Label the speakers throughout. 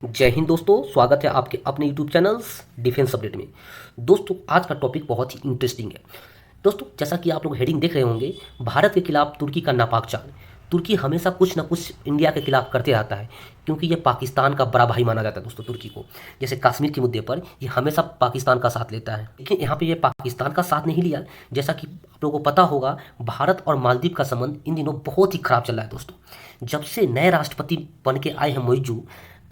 Speaker 1: जय हिंद दोस्तों, स्वागत है आपके अपने यूट्यूब चैनल्स डिफेंस अपडेट में। दोस्तों आज का टॉपिक बहुत ही इंटरेस्टिंग है। दोस्तों जैसा कि आप लोग हेडिंग देख रहे होंगे, भारत के खिलाफ तुर्की का नापाक चाल। तुर्की हमेशा कुछ ना कुछ इंडिया के खिलाफ करते रहता है, क्योंकि ये पाकिस्तान का बड़ा भाई माना जाता है दोस्तों तुर्की को। जैसे कश्मीर के मुद्दे पर ये हमेशा पाकिस्तान का साथ लेता है, लेकिन यहाँ पे ये पाकिस्तान का साथ नहीं लिया। जैसा कि आप लोगों को पता होगा, भारत और मालदीव का संबंध इन दिनों बहुत ही खराब चल रहा है दोस्तों। जब से नए राष्ट्रपति बन के आए हैं मोइजू,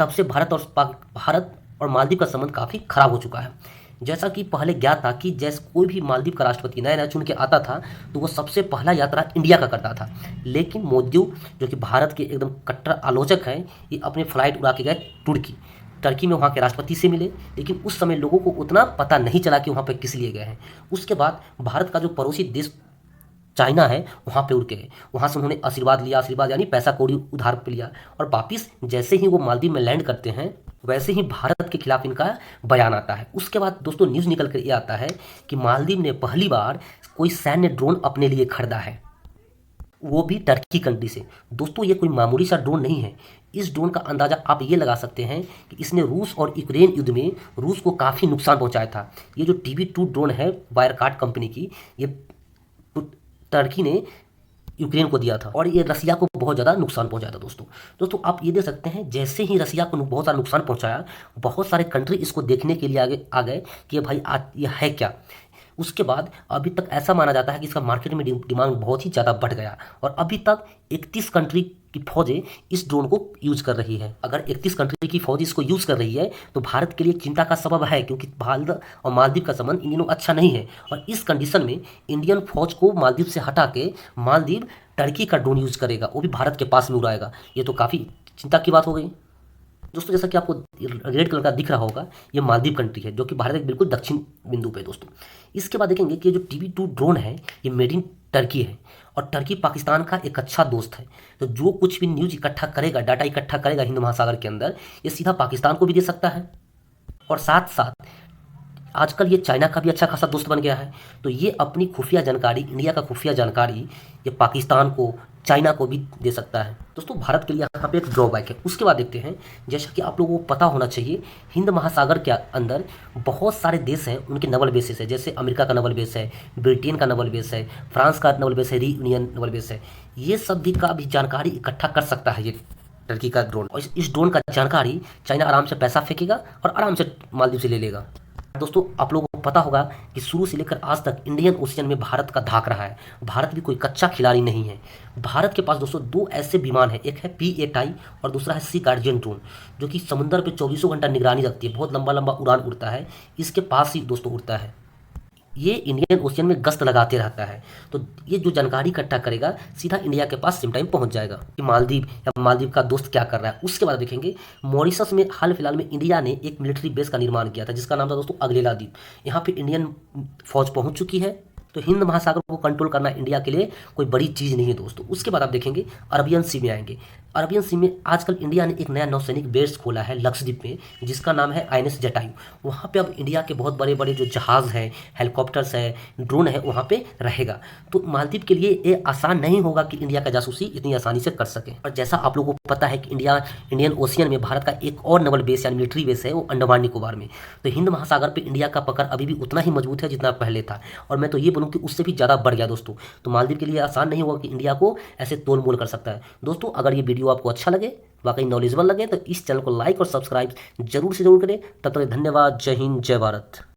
Speaker 1: तब से भारत और मालदीव का संबंध काफ़ी खराब हो चुका है। जैसा कि पहले ज्ञात था कि जैसे कोई भी मालदीव का राष्ट्रपति नया नया चुन के आता था, तो वो सबसे पहला यात्रा इंडिया का करता था। लेकिन मोदी, जो कि भारत के एकदम कट्टर आलोचक हैं, ये अपने फ्लाइट उड़ा के गए टर्की में वहाँ के राष्ट्रपति से मिले। लेकिन उस समय लोगों को उतना पता नहीं चला कि वहाँ पर किस लिए गए हैं। उसके बाद भारत का जो पड़ोसी देश चाइना है, वहाँ पे उड़ के गए। वहाँ से उन्होंने आशीर्वाद लिया, आशीर्वाद यानी पैसा कौड़ी उधार पे लिया, और वापिस जैसे ही वो मालदीव में लैंड करते हैं, वैसे ही भारत के खिलाफ इनका बयान आता है। उसके बाद दोस्तों न्यूज़ निकल कर ये आता है कि मालदीव ने पहली बार कोई सैन्य ड्रोन अपने लिए खरीदा है, वो भी टर्की कंट्री से। दोस्तों ये कोई मामूली सा ड्रोन नहीं है। इस ड्रोन का अंदाज़ा आप ये लगा सकते हैं कि इसने रूस और यूक्रेन युद्ध में रूस को काफ़ी नुकसान पहुंचाया था। ये जो TB2 ड्रोन है वायरकाट कंपनी की, ये टर्की ने यूक्रेन को दिया था, और ये रसिया को बहुत ज़्यादा नुकसान पहुंचाया था दोस्तों आप ये देख सकते हैं, जैसे ही रसिया को बहुत सारा नुकसान पहुंचाया, बहुत सारे कंट्री इसको देखने के लिए आगे आ गए कि भाई आज ये है क्या। उसके बाद अभी तक ऐसा माना जाता है कि इसका मार्केट में डिमांड बहुत ही ज़्यादा बढ़ गया, और अभी तक 31 कंट्री की फौजें इस ड्रोन को यूज़ कर रही है। अगर 31 कंट्री की फौज इसको यूज़ कर रही है, तो भारत के लिए चिंता का सबब है, क्योंकि भारत और मालदीव का संबंध इन दिनों अच्छा नहीं है। और इस कंडीशन में इंडियन फौज को मालदीव से हटा के मालदीव टर्की का ड्रोन यूज़ करेगा, वो भी भारत के पास में उड़ाएगा। ये तो काफ़ी चिंता की बात हो गई दोस्तों। जैसा कि आपको रेड कलर का दिख रहा होगा, ये मालदीव कंट्री है, जो कि भारत के बिल्कुल दक्षिण बिंदु पे दोस्तों। इसके बाद देखेंगे कि जो TB2 ड्रोन है, ये मेड इन टर्की है, और टर्की पाकिस्तान का एक अच्छा दोस्त है। तो जो कुछ भी न्यूज़ इकट्ठा करेगा, डाटा इकट्ठा करेगा हिंद महासागर के अंदर, ये सीधा पाकिस्तान को भी दे सकता है, और साथ साथ आजकल ये चाइना का भी अच्छा खासा दोस्त बन गया है। तो ये अपनी खुफिया जानकारी, इंडिया का खुफिया जानकारी, ये पाकिस्तान को, चाइना को भी दे सकता है। दोस्तों भारत के लिए यहाँ पे एक ड्रॉबैक है। उसके बाद देखते हैं, जैसा कि आप लोगों को पता होना चाहिए, हिंद महासागर के अंदर बहुत सारे देश हैं, उनके नवल बेसिस है। जैसे अमेरिका का नवल बेस है, ब्रिटेन का नवल बेस है, फ्रांस का नवल बेस है, रीयूनियन नवल बेस है। ये सब भी का भी जानकारी इकट्ठा कर सकता है ये टर्की का ड्रोन, और इस ड्रोन का जानकारी चाइना आराम से पैसा फेंकेगा और आराम से मालदीव से ले लेगा। दोस्तों आप लोगों को पता होगा कि शुरू से लेकर आज तक इंडियन ओशियन में भारत का धाक रहा है। भारत भी कोई कच्चा खिलाड़ी नहीं है। भारत के पास दोस्तों दो ऐसे विमान हैं, एक है P8I और दूसरा है सी गार्जियन ड्रोन, जो कि समुद्र पे 24 घंटा निगरानी रखती है, बहुत लंबा लंबा उड़ान उड़ता है, इसके पास ही दोस्तों उड़ता है। ये इंडियन ओशियन में गश्त लगाते रहता है। तो ये जो जानकारी इकट्ठा करेगा, सीधा इंडिया के पास सेम टाइम पहुंच जाएगा कि मालदीव का दोस्त क्या कर रहा है। उसके बाद देखेंगे, मॉरिशस में हाल फिलहाल में इंडिया ने एक मिलिट्री बेस का निर्माण किया था, जिसका नाम था दोस्तों अगलेला द्वीप। यहाँ पे इंडियन फौज पहुंच चुकी है। तो हिंद महासागर को कंट्रोल करना इंडिया के लिए कोई बड़ी चीज़ नहीं है दोस्तों। उसके बाद आप देखेंगे अरबियन सी में आएंगे। अरबियन सी में आजकल इंडिया ने एक नया नौसैनिक बेस खोला है लक्षद्वीप में, जिसका नाम है INS जटायु। वहाँ पे अब इंडिया के बहुत बड़े बड़े जो जहाज़ हैं, हेलीकॉप्टर्स हैं, ड्रोन है, वहाँ पे रहेगा। तो मालदीव के लिए ये आसान नहीं होगा कि इंडिया का जासूसी इतनी आसानी से कर सके। और जैसा आप लोगों को पता है कि इंडियन ओशियन में भारत का एक और नवल बेस यानी मिलिट्री बेस है, वो अंडमान निकोबार में। तो हिंद महासागर पर इंडिया का पकड़ अभी भी उतना ही मजबूत है जितना पहले था, और मैं तो ये बोलूँ कि उससे भी ज़्यादा बढ़ गया दोस्तों। तो मालदीव के लिए आसान नहीं होगा कि इंडिया को ऐसे तोल मोल कर सकता है। दोस्तों अगर ये वीडियो आपको अच्छा लगे, वाकई नॉलेजेबल लगे, तो इस चैनल को लाइक और सब्सक्राइब जरूर से जरूर करें। तब तक धन्यवाद। जय हिंद, जय भारत।